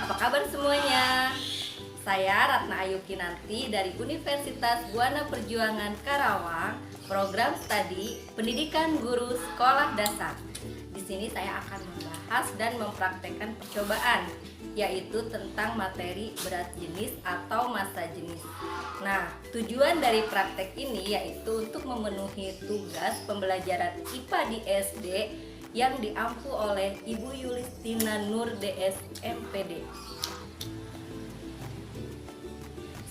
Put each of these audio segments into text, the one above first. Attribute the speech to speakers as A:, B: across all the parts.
A: Apa kabar semuanya? Saya Ratna Ayu Kinanti dari Universitas Buana Perjuangan Karawang, program studi Pendidikan Guru Sekolah Dasar. Di sini saya akan membahas dan mempraktekkan percobaan, yaitu tentang materi berat jenis atau massa jenis. Nah, tujuan dari praktek ini yaitu untuk memenuhi tugas pembelajaran IPA di SD yang diampu oleh Ibu Yulistina Nur DS MPD.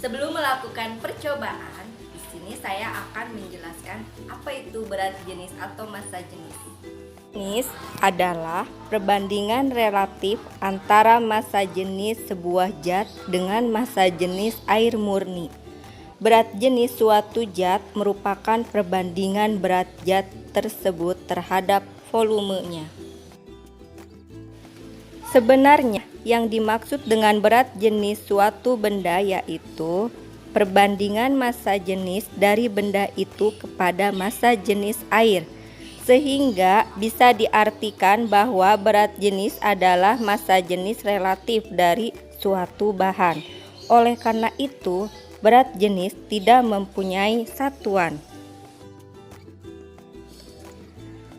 A: Sebelum melakukan percobaan, di sini saya akan menjelaskan apa itu berat jenis atau massa jenis. Jenis adalah perbandingan relatif antara massa jenis sebuah zat dengan massa jenis air murni. Berat jenis suatu zat merupakan perbandingan berat zat tersebut terhadap volumenya. Sebenarnya, yang dimaksud dengan berat jenis suatu benda yaitu perbandingan massa jenis dari benda itu kepada massa jenis air. Sehingga bisa diartikan bahwa berat jenis adalah massa jenis relatif dari suatu bahan. Oleh karena itu, berat jenis tidak mempunyai satuan.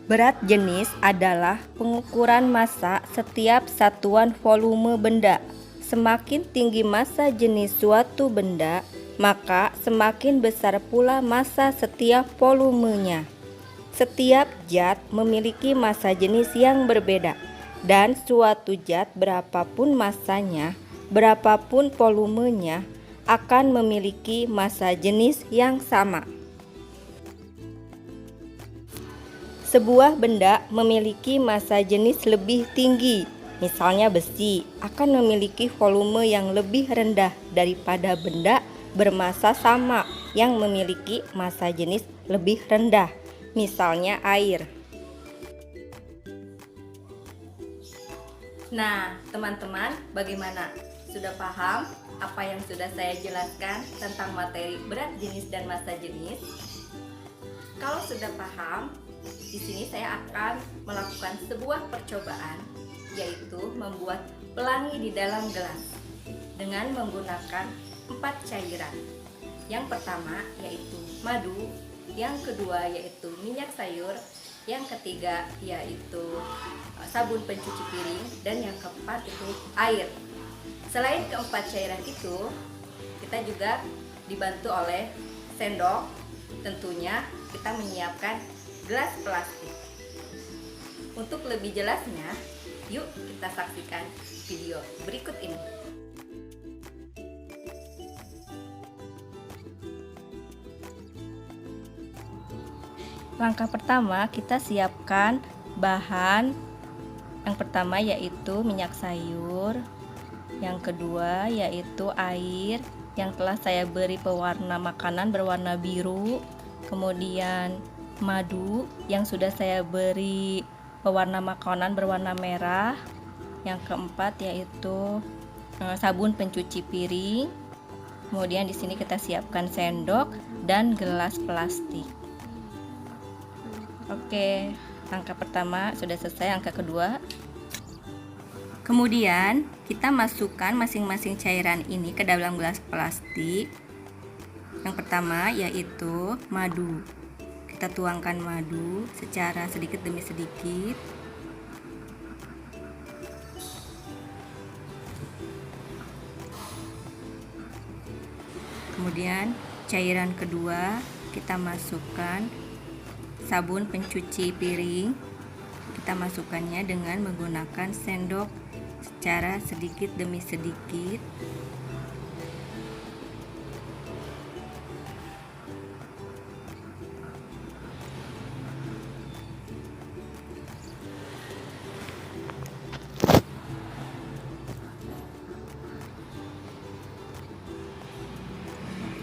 A: Berat jenis adalah pengukuran massa setiap satuan volume benda. Semakin tinggi massa jenis suatu benda, maka semakin besar pula massa setiap volumenya. Setiap zat memiliki massa jenis yang berbeda, dan suatu zat berapapun massanya, berapapun volumenya, akan memiliki massa jenis yang sama. Sebuah benda memiliki massa jenis lebih tinggi, misalnya besi, akan memiliki volume yang lebih rendah daripada benda bermassa sama yang memiliki massa jenis lebih rendah, misalnya air. Nah, teman-teman, bagaimana? Sudah paham apa yang sudah saya jelaskan tentang materi berat jenis dan massa jenis? Kalau sudah paham, di sini saya akan melakukan sebuah percobaan, yaitu membuat pelangi di dalam gelas dengan menggunakan 4 cairan. Yang pertama yaitu madu, yang kedua yaitu minyak sayur, yang ketiga yaitu sabun pencuci piring, dan yang keempat itu air. Selain keempat cairan itu, kita juga dibantu oleh sendok. Tentunya kita menyiapkan gelas plastik. Untuk lebih jelasnya, yuk kita saksikan video berikut ini. Langkah pertama, kita siapkan bahan. Yang pertama yaitu minyak sayur, yang kedua yaitu air yang telah saya beri pewarna makanan berwarna biru, kemudian madu yang sudah saya beri pewarna makanan berwarna merah, yang keempat yaitu sabun pencuci piring. Kemudian di sini kita siapkan sendok dan gelas plastik. Oke, langkah pertama sudah selesai. Langkah kedua, kemudian kita masukkan masing-masing cairan ini ke dalam gelas plastik. Yang pertama yaitu madu. Kita tuangkan madu secara sedikit demi sedikit. Kemudian cairan kedua kita masukkan sabun pencuci piring. Kita masukkannya dengan menggunakan sendok secara sedikit demi sedikit.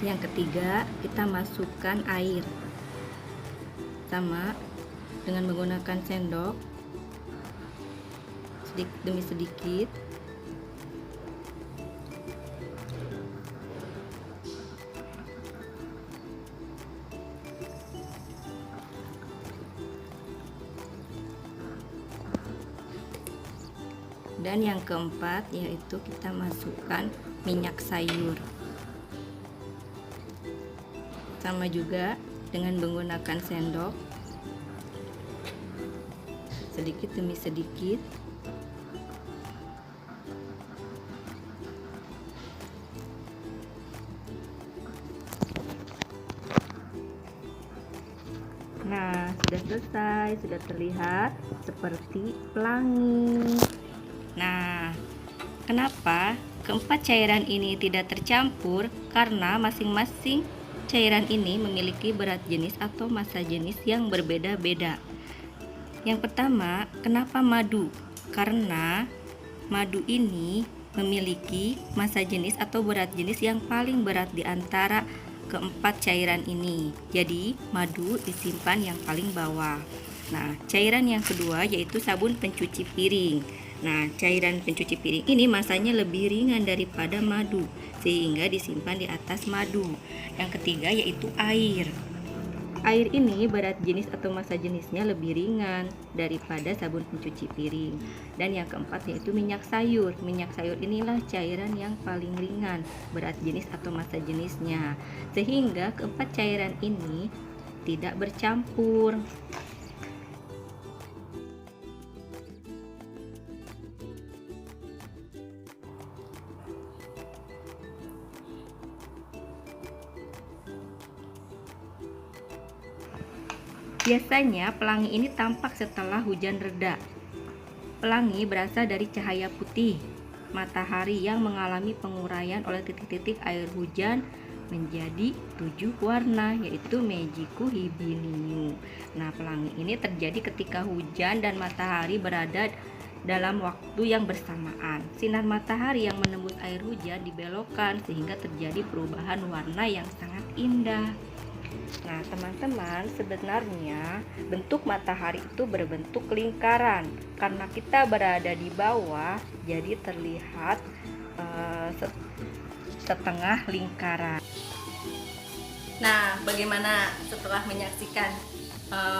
A: Yang ketiga, kita masukkan air. Sama dengan menggunakan sendok sedikit demi sedikit. Dan yang keempat yaitu kita masukkan minyak sayur. Sama juga dengan menggunakan sendok, sedikit demi sedikit. Nah, sudah selesai, sudah terlihat seperti pelangi. Nah, kenapa keempat cairan ini tidak tercampur? Karena masing-masing cairan ini memiliki berat jenis atau massa jenis yang berbeda-beda. Yang pertama, kenapa madu? Karena madu ini memiliki massa jenis atau berat jenis yang paling berat di antara keempat cairan ini. Jadi, madu disimpan yang paling bawah. Nah, cairan yang kedua yaitu sabun pencuci piring. Nah, cairan pencuci piring ini massanya lebih ringan daripada madu, sehingga disimpan di atas madu. Yang ketiga yaitu air. Air ini berat jenis atau massa jenisnya lebih ringan daripada sabun pencuci piring. Dan yang keempat yaitu minyak sayur. Minyak sayur inilah cairan yang paling ringan berat jenis atau massa jenisnya, sehingga keempat cairan ini tidak bercampur. Biasanya pelangi ini tampak setelah hujan reda. Pelangi berasal dari cahaya putih matahari yang mengalami penguraian oleh titik-titik air hujan menjadi 7 warna, yaitu Magico Hibiniu. Nah, pelangi ini terjadi ketika hujan dan matahari berada dalam waktu yang bersamaan. Sinar matahari yang menembus air hujan dibelokkan sehingga terjadi perubahan warna yang sangat indah. Nah, teman-teman, sebenarnya bentuk matahari itu berbentuk lingkaran. Karena kita berada di bawah, jadi terlihat setengah lingkaran. Nah, bagaimana setelah menyaksikan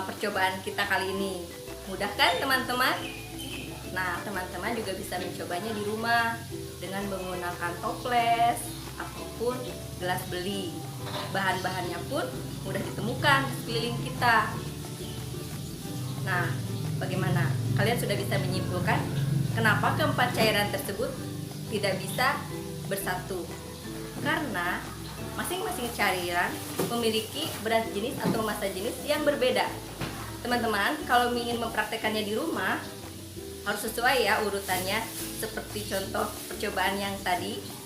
A: percobaan kita kali ini? Mudah kan, teman-teman? Nah, teman-teman juga bisa mencobanya di rumah dengan menggunakan toples ataupun gelas beling. Bahan-bahannya pun mudah ditemukan di sekeliling kita. Nah, bagaimana? Kalian sudah bisa menyimpulkan kenapa keempat cairan tersebut tidak bisa bersatu? Karena masing-masing cairan memiliki berat jenis atau massa jenis yang berbeda. Teman-teman, kalau ingin mempraktekannya di rumah, harus sesuai ya urutannya, seperti contoh percobaan yang tadi.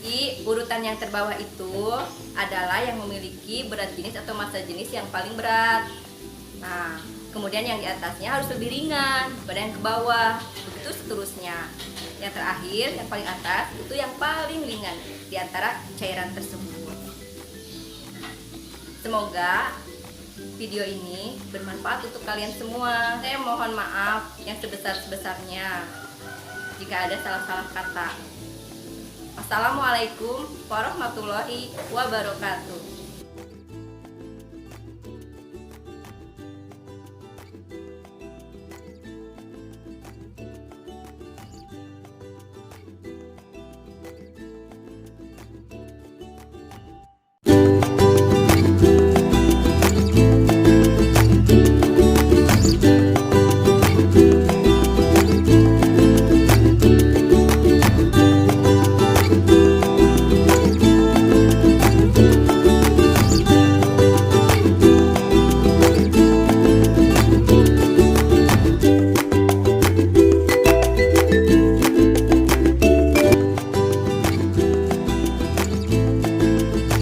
A: Di urutan yang terbawah itu adalah yang memiliki berat jenis atau massa jenis yang paling berat. Nah, kemudian yang di atasnya harus lebih ringan daripada yang ke bawah. Begitu seterusnya. Yang terakhir, yang paling atas itu yang paling ringan di antara cairan tersebut. Semoga video ini bermanfaat untuk kalian semua. Saya mohon maaf yang sebesar-besarnya jika ada salah-salah kata. Assalamualaikum warahmatullahi wabarakatuh.